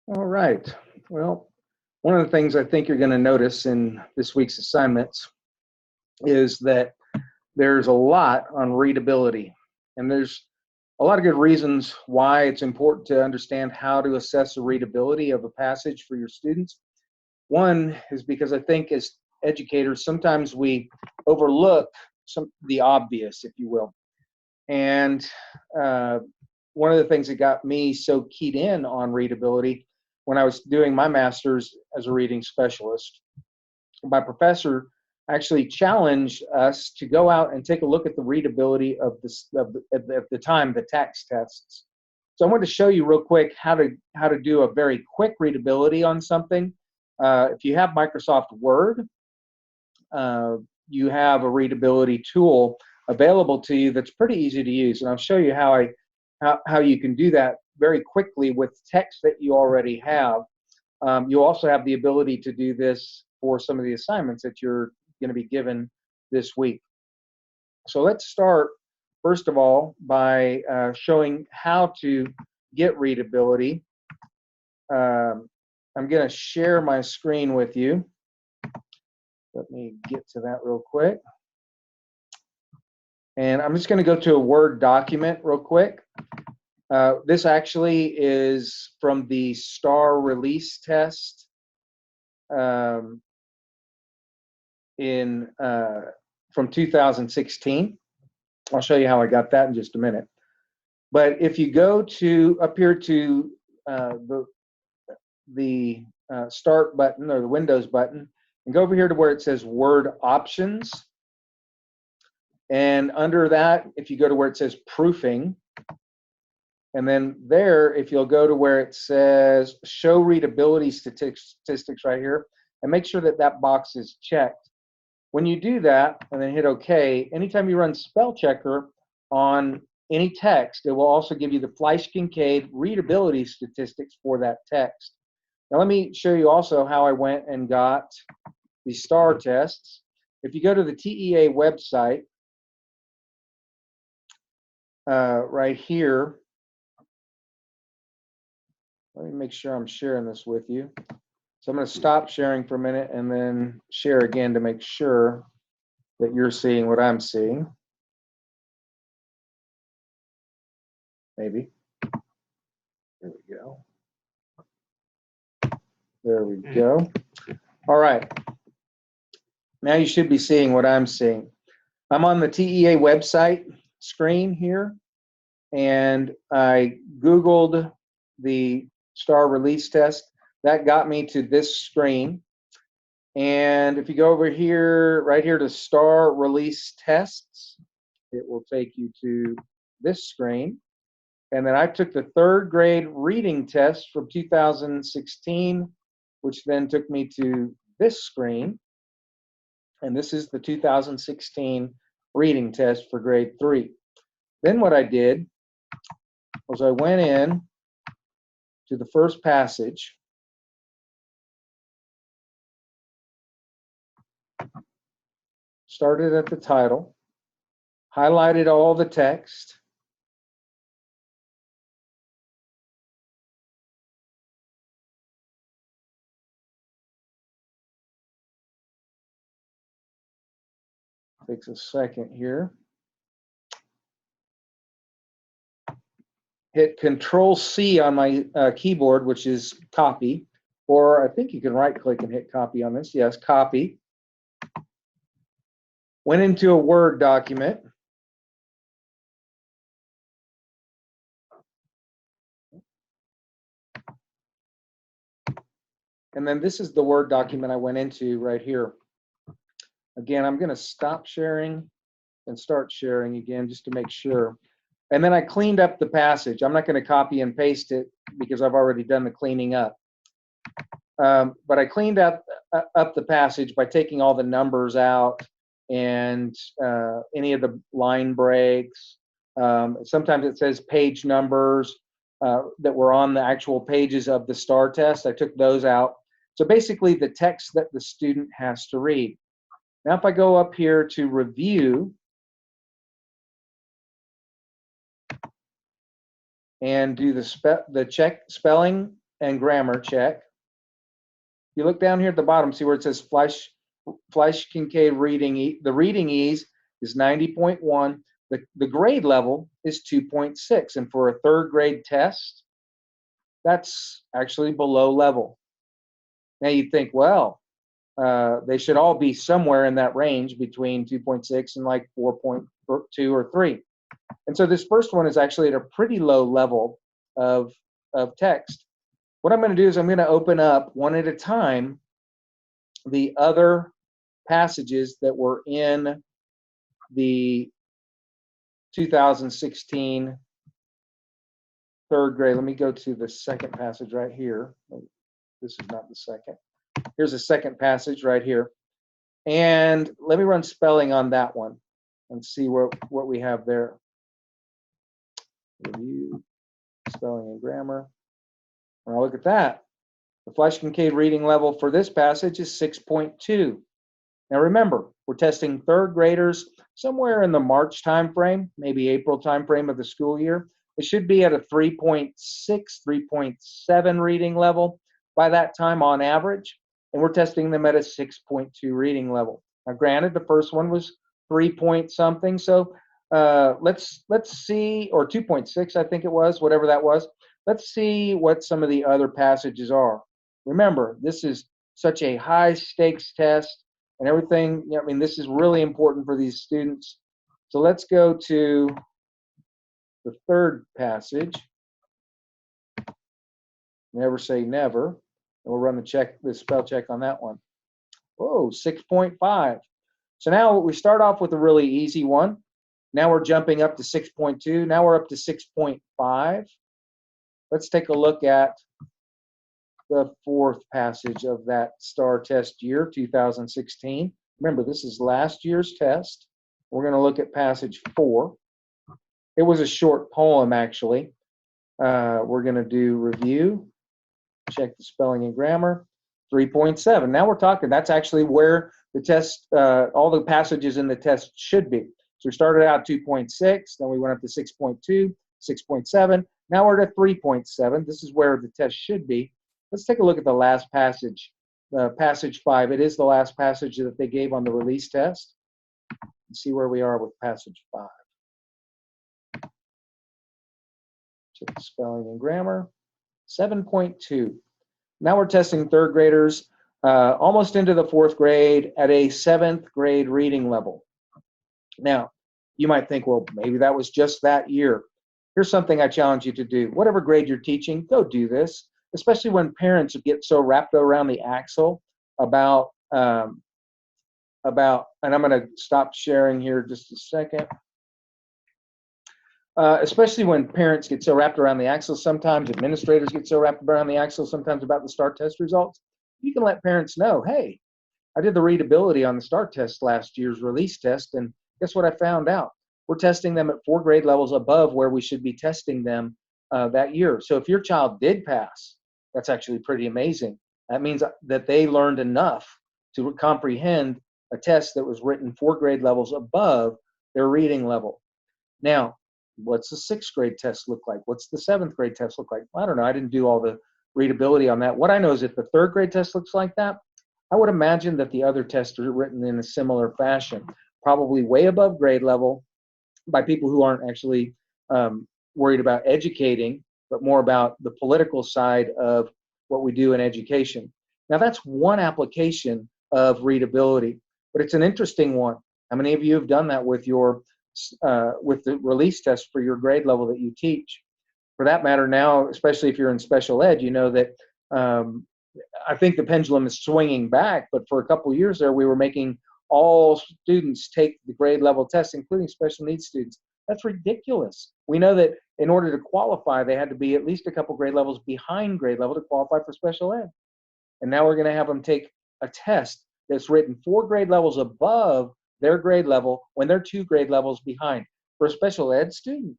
All right. Well, one of the things I think you're going to notice in this week's assignments is that there's a lot on readability. And there's a lot of good reasons why it's important to understand how to assess the readability of a passage for your students. One is because I think as educators, sometimes we overlook the obvious, if you will. And one of the things that got me so keyed in on readability when I was doing my master's as a reading specialist, my professor actually challenged us to go out and take a look at the readability of the time the text tests. So I wanted to show you real quick how to do a very quick readability on something. If you have Microsoft Word, you have a readability tool available to you that's pretty easy to use, and I'll show you how you can do that very quickly with text that you already have. You also have the ability to do this for some of the assignments that you're going to be given this week. So let's start, first of all, by showing how to get readability. I'm going to share my screen with you. Let me get to that real quick. And I'm just going to go to a Word document real quick. This actually is from the STAR release test from 2016. I'll show you how I got that in just a minute. But if you go to up here to the Start button or the Windows button, and go over here to where it says Word Options, and under that, if you go to where it says Proofing, and then there, if you'll go to where it says Show Readability Statistics right here, and make sure that that box is checked. When you do that and then hit OK, anytime you run spell checker on any text, it will also give you the Fleisch-Kincaid readability statistics for that text. Now let me show you also how I went and got the STAR tests. If you go to the TEA website, right here, let me make sure I'm sharing this with you. So I'm going to stop sharing for a minute and then share again to make sure that you're seeing what I'm seeing. Maybe. There we go. There we go. All right. Now you should be seeing what I'm seeing. I'm on the TEA website screen here, and I Googled the STAR release test. That got me to this screen. And if you go over here, right here to STAR release tests, it will take you to this screen. And then I took the third grade reading test from 2016, which then took me to this screen. And this is the 2016 reading test for grade 3. Then what I did was I went in to the first passage, started at the title, highlighted all the text, takes a second here, hit Control-C on my keyboard, which is copy, or I think you can right-click and hit copy on this. Yes, copy. Went into a Word document. And then this is the Word document I went into right here. Again, I'm going to stop sharing and start sharing again just to make sure. And then I cleaned up the passage. I'm not going to copy and paste it because I've already done the cleaning up. But I cleaned up the passage by taking all the numbers out and any of the line breaks. Sometimes it says page numbers that were on the actual pages of the STAR test. I took those out. So basically the text that the student has to read. Now if I go up here to review and do the check spelling and grammar, check. You look down here at the bottom, see where it says Fleisch-Kincaid reading, the reading ease is 90.1. The grade level is 2.6. And for a third grade test, that's actually below level. Now you'd think, well, they should all be somewhere in that range between 2.6 and like 4.2 or 3. And so this first one is actually at a pretty low level of text. What I'm going to do is I'm going to open up one at a time the other passages that were in the 2016 third grade. Let me go to the second passage right here. This is not the second. Here's a second passage right here. And let me run spelling on that one and see what we have there. Review, spelling and grammar. Now look at that. The Fleisch-Kincaid reading level for this passage is 6.2. Now remember, we're testing third graders somewhere in the March timeframe, maybe April timeframe of the school year. It should be at a 3.6, 3.7 reading level by that time on average, and we're testing them at a 6.2 reading level. Now granted, the first one was 3 point something, so let's see, or 2.6 I think it was, whatever that was. Let's see what some of the other passages are. Remember, this is such a high stakes test and everything. I mean, this is really important for these students. So let's go to the third passage. Never say never. And we'll run the spell check on that one. Whoa, 6.5. So now we start off with a really easy one. Now we're jumping up to 6.2. Now we're up to 6.5. Let's take a look at the fourth passage of that STAR test year, 2016. Remember, this is last year's test. We're going to look at passage 4. It was a short poem, actually. We're going to do review, check the spelling and grammar, 3.7. Now we're talking, that's actually where the test, all the passages in the test should be. So we started out 2.6, then we went up to 6.2, 6.7. Now we're at 3.7. This is where the test should be. Let's take a look at the last passage, passage 5. It is the last passage that they gave on the release test. Let's see where we are with passage 5. Check the spelling and grammar. 7.2. Now we're testing third graders almost into the fourth grade at a 7th grade reading level. Now, you might think, well, maybe that was just that year. Here's something I challenge you to do. Whatever grade you're teaching, go do this, especially when parents get so wrapped around the axle about, and I'm going to stop sharing here just a second. Especially when parents get so wrapped around the axle, sometimes administrators get so wrapped around the axle sometimes about the STAR test results. You can let parents know, hey, I did the readability on the STAR test last year's release test, and guess what I found out? We're testing them at 4 grade levels above where we should be testing them that year. So if your child did pass, that's actually pretty amazing. That means that they learned enough to comprehend a test that was written 4 grade levels above their reading level. Now, what's the 6th grade test look like? What's the 7th grade test look like? I don't know. I didn't do all the readability on that. What I know is if the 3rd grade test looks like that, I would imagine that the other tests are written in a similar fashion, probably way above grade level by people who aren't actually worried about educating, but more about the political side of what we do in education. Now, that's one application of readability, but it's an interesting one. How many of you have done that with your with the release test for your grade level that you teach? For that matter, now, especially if you're in special ed, you know that I think the pendulum is swinging back, but for a couple of years there, we were making all students take the grade level test, including special needs students. That's ridiculous. We know that in order to qualify, they had to be at least a couple grade levels behind grade level to qualify for special ed. And now we're going to have them take a test that's written 4 grade levels above their grade level when they're 2 grade levels behind. For a special ed student,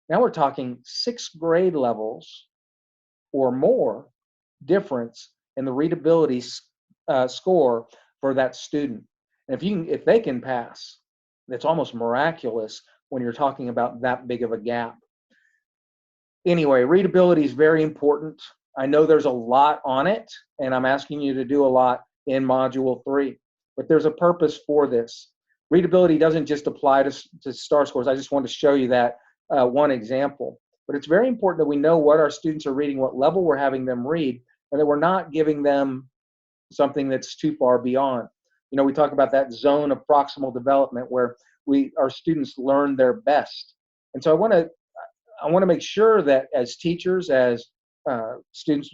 now we're talking 6 grade levels or more difference in the readability score for that student. And if they can pass, it's almost miraculous when you're talking about that big of a gap. Anyway, readability is very important. I know there's a lot on it, and I'm asking you to do a lot in Module 3, but there's a purpose for this. Readability doesn't just apply to STAR scores. I just wanted to show you that one example. But it's very important that we know what our students are reading, what level we're having them read, and that we're not giving them something that's too far beyond. You know, we talk about that zone of proximal development where our students learn their best. And so I want to make sure that as teachers, as students,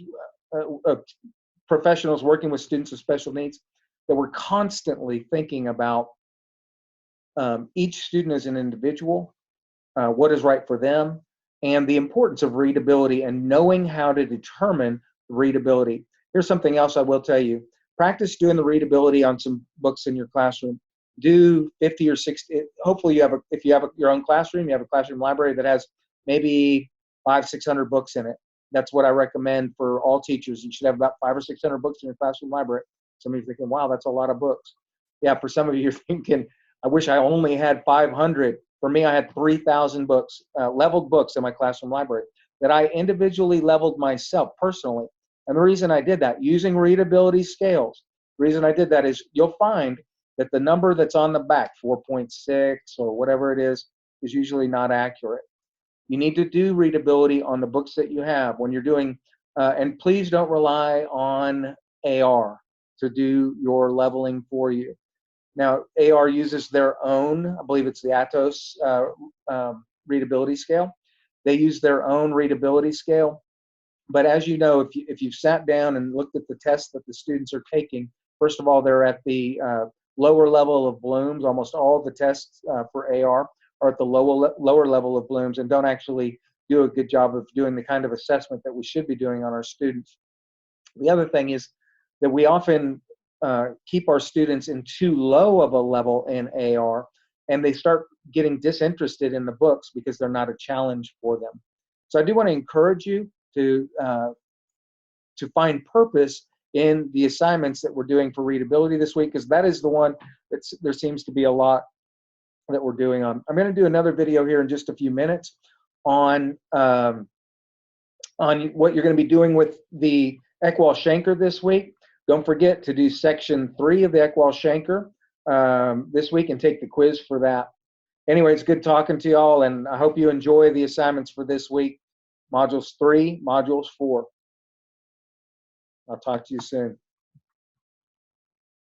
professionals working with students with special needs, that we're constantly thinking about each student as an individual, what is right for them, and the importance of readability and knowing how to determine readability. Here's something else I will tell you. Practice doing the readability on some books in your classroom. Do 50 or 60. Hopefully, if you have your own classroom, you have a classroom library that has maybe 500-600 books in it. That's what I recommend for all teachers. You should have about 500 or 600 books in your classroom library. Some of you are thinking, wow, that's a lot of books. Yeah, for some of you, you're thinking, I wish I only had 500. For me, I had 3,000 books, leveled books in my classroom library that I individually leveled myself personally. And the reason I did that, using readability scales, the reason I did that is you'll find that the number that's on the back, 4.6 or whatever it is usually not accurate. You need to do readability on the books that you have when you're doing, and please don't rely on AR to do your leveling for you. Now, AR uses their own, I believe it's the Atos readability scale. They use their own readability scale. But as you know, if you've sat down and looked at the tests that the students are taking, first of all, they're at the lower level of Bloom's. Almost all of the tests for AR are at the lower level of Bloom's and don't actually do a good job of doing the kind of assessment that we should be doing on our students. The other thing is that we often keep our students in too low of a level in AR, and they start getting disinterested in the books because they're not a challenge for them. So I do want to encourage you to find purpose in the assignments that we're doing for readability this week, because that is the one that there seems to be a lot that we're doing on. I'm going to do another video here in just a few minutes on what you're going to be doing with the Eckwall-Schenker this week. Don't forget to do section 3 of the Eckwall-Schenker this week and take the quiz for that. Anyway, it's good talking to y'all, and I hope you enjoy the assignments for this week. Modules 3, Modules 4. I'll talk to you soon.